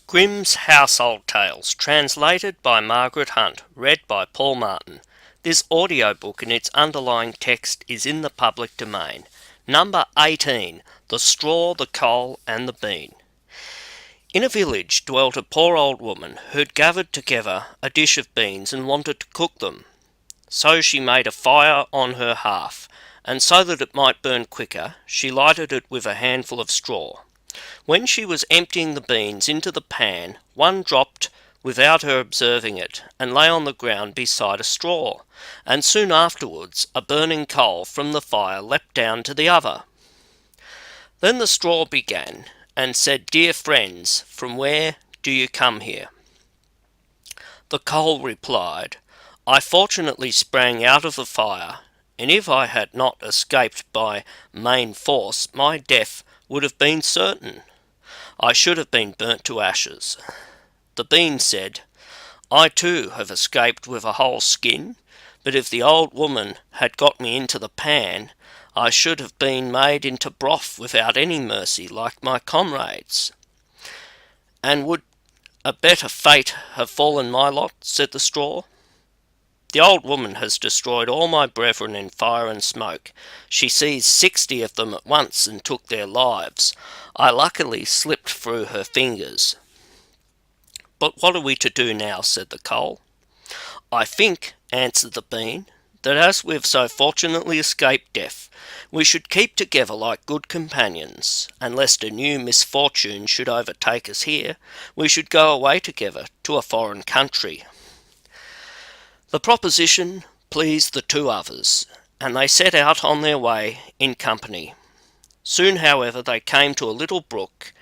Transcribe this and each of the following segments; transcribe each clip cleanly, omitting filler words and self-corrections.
Grimm's Household Tales, translated by Margaret Hunt, read by Paul Martin. This audiobook and its underlying text is in the public domain. Number 18, The Straw, the Coal and the Bean. In a village dwelt a poor old woman who'd gathered together a dish of beans and wanted to cook them. So she made a fire on her hearth, and so that it might burn quicker, she lighted it with a handful of straw. When she was emptying the beans into the pan, one dropped without her observing it, and lay on the ground beside a straw, and soon afterwards a burning coal from the fire leapt down to the other. Then the straw began, and said, "Dear friends, from where do you come here?" The coal replied, "I fortunately sprang out of the fire, and if I had not escaped by main force, my death would have been certain. I should have been burnt to ashes." The bean said, "I too have escaped with a whole skin, but if the old woman had got me into the pan, I should have been made into broth without any mercy like my comrades." "And would a better fate have fallen my lot?" said the straw. "The old woman has destroyed all my brethren in fire and smoke. She seized 60 of them at once and took their lives. I luckily slipped through her fingers." "But what are we to do now?" said the coal. "I think," answered the bean, "that as we've so fortunately escaped death, we should keep together like good companions, and lest a new misfortune should overtake us here, we should go away together to a foreign country." The proposition pleased the two others, and they set out on their way in company. Soon, however, they came to a little brook,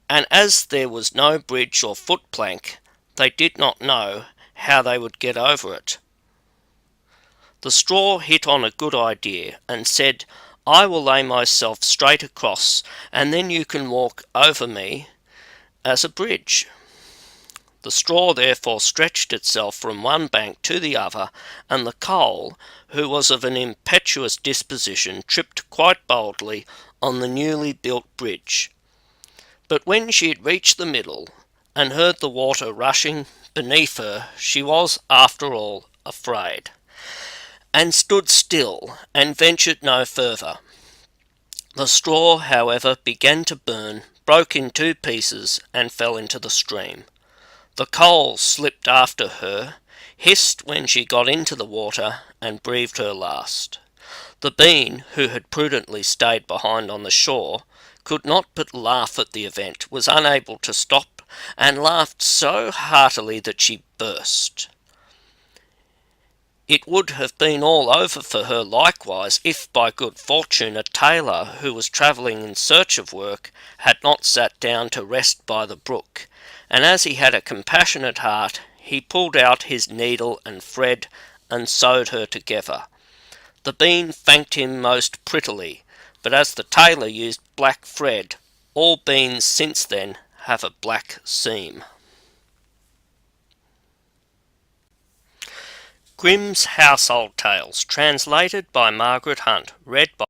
and as there was no bridge or footplank, they did not know how they would get over it. The straw hit on a good idea, and said, "I will lay myself straight across, and then you can walk over me as a bridge." The straw therefore stretched itself from one bank to the other, and the coal, who was of an impetuous disposition, tripped quite boldly on the newly built bridge. But when she had reached the middle, and heard the water rushing beneath her, she was, after all, afraid, and stood still, and ventured no further. The straw, however, began to burn, broke in 2 pieces, and fell into the stream. The coal slipped after her, hissed when she got into the water, and breathed her last. The bean, who had prudently stayed behind on the shore, could not but laugh at the event, was unable to stop, and laughed so heartily that she burst. It would have been all over for her likewise, if by good fortune a tailor, who was travelling in search of work, had not sat down to rest by the brook, and as he had a compassionate heart, he pulled out his needle and thread, and sewed her together. The bean thanked him most prettily, but as the tailor used black thread, all beans since then have a black seam. Grimm's Household Tales, translated by Margaret Hunt, read by